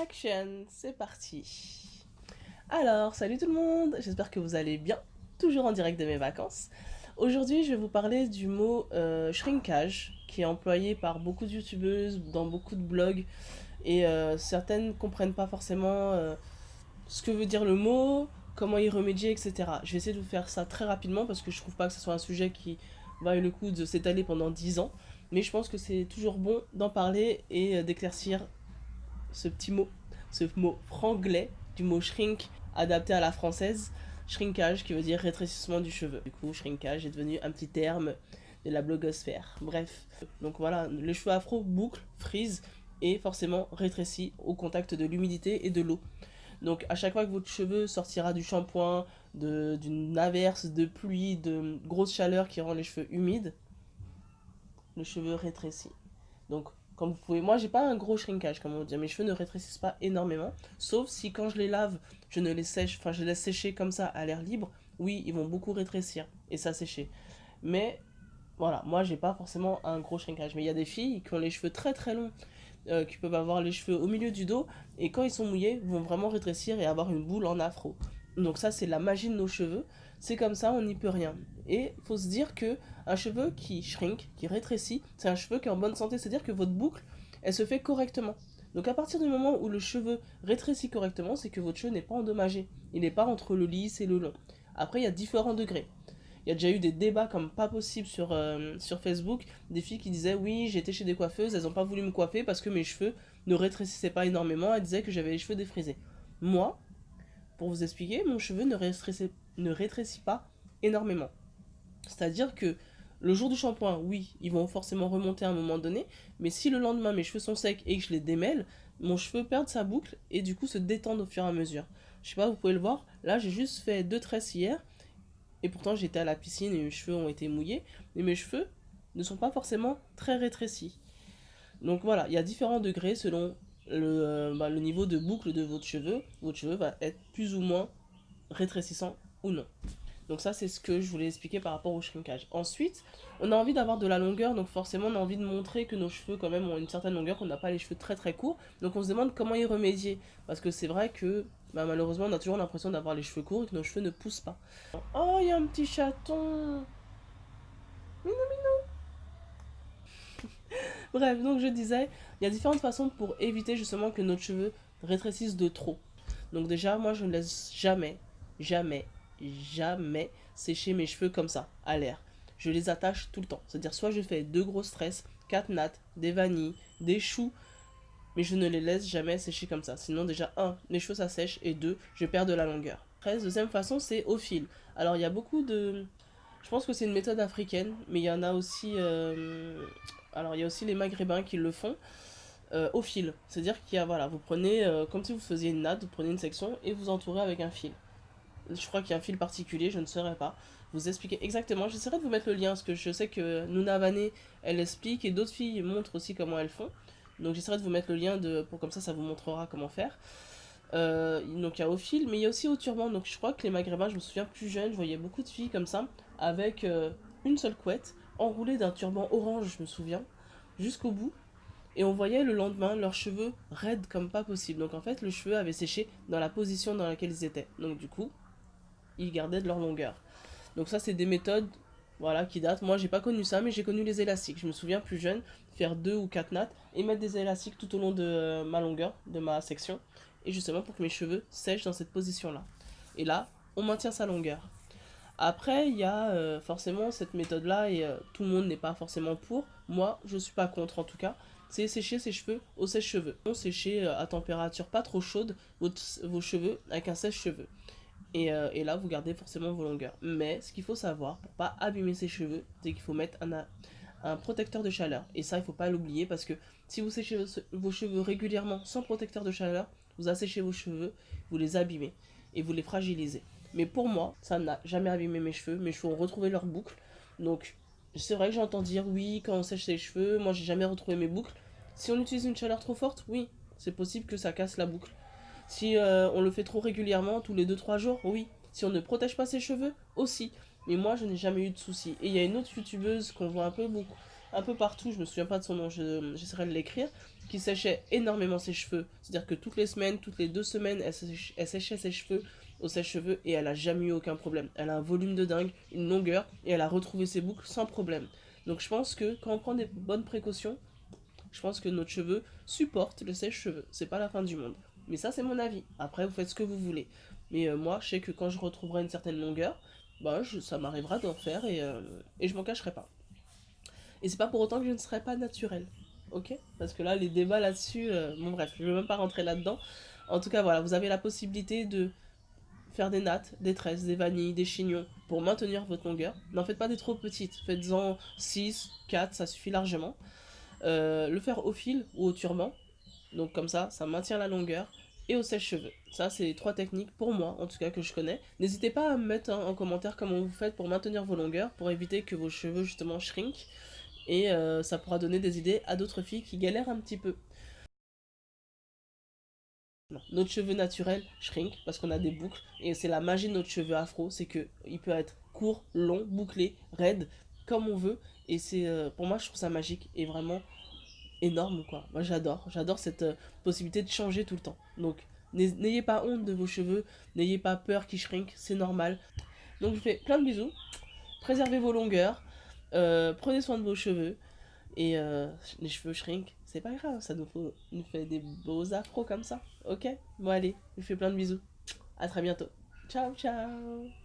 Action, c'est parti. Alors, salut tout le monde, j'espère que vous allez bien, toujours en direct de mes vacances. Aujourd'hui, je vais vous parler du mot shrinkage, qui est employé par beaucoup de youtubeuses, dans beaucoup de blogs, et certaines comprennent pas forcément ce que veut dire le mot, comment y remédier, etc. Je vais essayer de vous faire ça très rapidement, parce que je trouve pas que ce soit un sujet qui vaille le coup de s'étaler pendant 10 ans, mais je pense que c'est toujours bon d'en parler et d'éclaircir ce petit mot, ce mot franglais du mot shrink adapté à la française, shrinkage qui veut dire rétrécissement du cheveu. Du coup, shrinkage est devenu un petit terme de la blogosphère. Bref, donc voilà, les cheveux afro bouclent, frisent et forcément rétrécissent au contact de l'humidité et de l'eau. Donc à chaque fois que votre cheveu sortira du shampoing, d'une averse, de pluie, de grosse chaleur qui rend les cheveux humides, le cheveu rétrécit. Donc, comme vous pouvez, moi j'ai pas un gros shrinkage, comme on dit, mes cheveux ne rétrécissent pas énormément, sauf si quand je les lave, je ne les sèche, enfin je les laisse sécher comme ça à l'air libre, oui, ils vont beaucoup rétrécir et s'assécher. Mais voilà, moi j'ai pas forcément un gros shrinkage, mais il y a des filles qui ont les cheveux très très longs, qui peuvent avoir les cheveux au milieu du dos et quand ils sont mouillés, vont vraiment rétrécir et avoir une boule en afro. Donc ça c'est la magie de nos cheveux, c'est comme ça, on n'y peut rien. Et faut se dire que un cheveu qui shrink, qui rétrécit, c'est un cheveu qui est en bonne santé, c'est-à-dire que votre boucle, elle se fait correctement. Donc à partir du moment où le cheveu rétrécit correctement, c'est que votre cheveu n'est pas endommagé. Il n'est pas entre le lisse et le long. Après, il y a différents degrés. Il y a déjà eu des débats comme pas possible sur Facebook, des filles qui disaient oui, j'étais chez des coiffeuses, elles n'ont pas voulu me coiffer parce que mes cheveux ne rétrécissaient pas énormément, elles disaient que j'avais les cheveux défrisés. Moi, pour vous expliquer, mon cheveu ne rétrécit pas énormément. C'est-à-dire que le jour du shampoing, oui, ils vont forcément remonter à un moment donné, mais si le lendemain mes cheveux sont secs et que je les démêle, mon cheveu perd sa boucle et du coup se détend au fur et à mesure. Je sais pas, vous pouvez le voir, là j'ai juste fait 2 tresses hier, et pourtant j'étais à la piscine et mes cheveux ont été mouillés, mais mes cheveux ne sont pas forcément très rétrécis. Donc voilà, il y a différents degrés selon le niveau de boucle de votre cheveu. Votre cheveu va être plus ou moins rétrécissant ou non. Donc ça, c'est ce que je voulais expliquer par rapport au shrinkage. Ensuite, on a envie d'avoir de la longueur, donc forcément on a envie de montrer que nos cheveux quand même ont une certaine longueur, qu'on n'a pas les cheveux très très courts. Donc on se demande comment y remédier. Parce que c'est vrai que malheureusement on a toujours l'impression d'avoir les cheveux courts et que nos cheveux ne poussent pas. Oh, il y a un petit chaton. Bref, donc je disais, il y a différentes façons pour éviter justement que nos cheveux rétrécissent de trop. Donc déjà, moi je ne laisse jamais, jamais, jamais sécher mes cheveux comme ça, à l'air. Je les attache tout le temps. C'est-à-dire soit je fais 2 grosses tresses, 4 nattes, des vanilles, des choux, mais je ne les laisse jamais sécher comme ça. Sinon déjà, un, les cheveux ça sèche, et deux, je perds de la longueur. Après, deuxième façon, c'est au fil. Alors il y a beaucoup de... Je pense que c'est une méthode africaine, mais il y en a aussi... Alors il y a aussi les maghrébins qui le font au fil. C'est-à-dire qu'il y a, voilà, vous prenez, comme si vous faisiez une natte, vous prenez une section et vous entourez avec un fil. Je crois qu'il y a un fil particulier, je ne saurais pas. Vous expliquer exactement. J'essaierai de vous mettre le lien, parce que je sais que Nouna Vané, elle explique, et d'autres filles montrent aussi comment elles font. Donc j'essaierai de vous mettre le lien pour comme ça vous montrera comment faire. Donc il y a au fil, mais il y a aussi au turban. Donc je crois que les maghrébins, je me souviens plus jeune, je voyais beaucoup de filles comme ça, avec une seule couette, enroulée d'un turban orange, je me souviens, jusqu'au bout. Et on voyait le lendemain leurs cheveux raides comme pas possible. Donc en fait, le cheveu avait séché dans la position dans laquelle ils étaient. Donc du coup, ils gardaient de leur longueur. Donc ça, c'est des méthodes, voilà, qui datent. Moi, j'ai pas connu ça, mais j'ai connu les élastiques. Je me souviens plus jeune faire 2 ou 4 nattes et mettre des élastiques tout au long de ma longueur, de ma section, et justement pour que mes cheveux sèchent dans cette position-là. Et là, on maintient sa longueur. Après, il y a forcément cette méthode-là et tout le monde n'est pas forcément pour. Moi, je suis pas contre en tout cas. C'est sécher ses cheveux au sèche-cheveux. On sécher à température pas trop chaude vos cheveux avec un sèche-cheveux. Et là, vous gardez forcément vos longueurs. Mais ce qu'il faut savoir pour pas abîmer ses cheveux, c'est qu'il faut mettre un protecteur de chaleur. Et ça, il faut pas l'oublier parce que si vous séchez vos cheveux régulièrement sans protecteur de chaleur, vous asséchez vos cheveux, vous les abîmez et vous les fragilisez. Mais pour moi, ça n'a jamais abîmé mes cheveux. Mes cheveux ont retrouvé leur boucle. Donc, c'est vrai que j'entends dire oui, quand on sèche ses cheveux, moi j'ai jamais retrouvé mes boucles. Si on utilise une chaleur trop forte, oui, c'est possible que ça casse la boucle. Si on le fait trop régulièrement, tous les 2 3 jours, oui. Si on ne protège pas ses cheveux, aussi. Mais moi, je n'ai jamais eu de soucis. Et il y a une autre youtubeuse qu'on voit un peu beaucoup, un peu partout, je me souviens pas de son nom, j'essaierai de l'écrire, qui séchait énormément ses cheveux. C'est-à-dire que toutes les semaines, toutes les 2 semaines, elle séchait ses cheveux au sèche-cheveux et elle a jamais eu aucun problème. Elle a un volume de dingue, une longueur, et elle a retrouvé ses boucles sans problème. Donc je pense que quand on prend des bonnes précautions, je pense que notre cheveu supporte le sèche-cheveux. C'est pas la fin du monde. Mais ça, c'est mon avis. Après, vous faites ce que vous voulez. Mais moi, je sais que quand je retrouverai une certaine longueur, bah, ça m'arrivera d'en faire et je m'en cacherai pas. Et c'est pas pour autant que je ne serai pas naturelle. Ok? Parce que là, les débats là-dessus, bon bref, je vais même pas rentrer là-dedans. En tout cas, voilà, vous avez la possibilité de faire des nattes, des tresses, des vanilles, des chignons pour maintenir votre longueur. N'en faites pas des trop petites. Faites-en 6, 4, ça suffit largement. Le faire au fil ou au turban. Donc comme ça maintient la longueur. Et au sèche-cheveux. Ça, c'est les 3 techniques pour moi, en tout cas, que je connais. N'hésitez pas à me mettre en commentaire comment vous faites pour maintenir vos longueurs, pour éviter que vos cheveux, justement, shrinkent. Et ça pourra donner des idées à d'autres filles qui galèrent un petit peu. Non. Notre cheveu naturel shrink parce qu'on a des boucles. Et c'est la magie de notre cheveu afro, c'est que il peut être court, long, bouclé, raide, comme on veut. Et c'est pour moi, je trouve ça magique et vraiment énorme, quoi. Moi, j'adore cette possibilité de changer tout le temps. Donc, n'ayez pas honte de vos cheveux, n'ayez pas peur qu'ils shrink, c'est normal. Donc, je vous fais plein de bisous, préservez vos longueurs, prenez soin de vos cheveux, et les cheveux shrink, c'est pas grave, nous fait des beaux afros comme ça, ok? Bon, allez, je vous fais plein de bisous, à très bientôt. Ciao, ciao!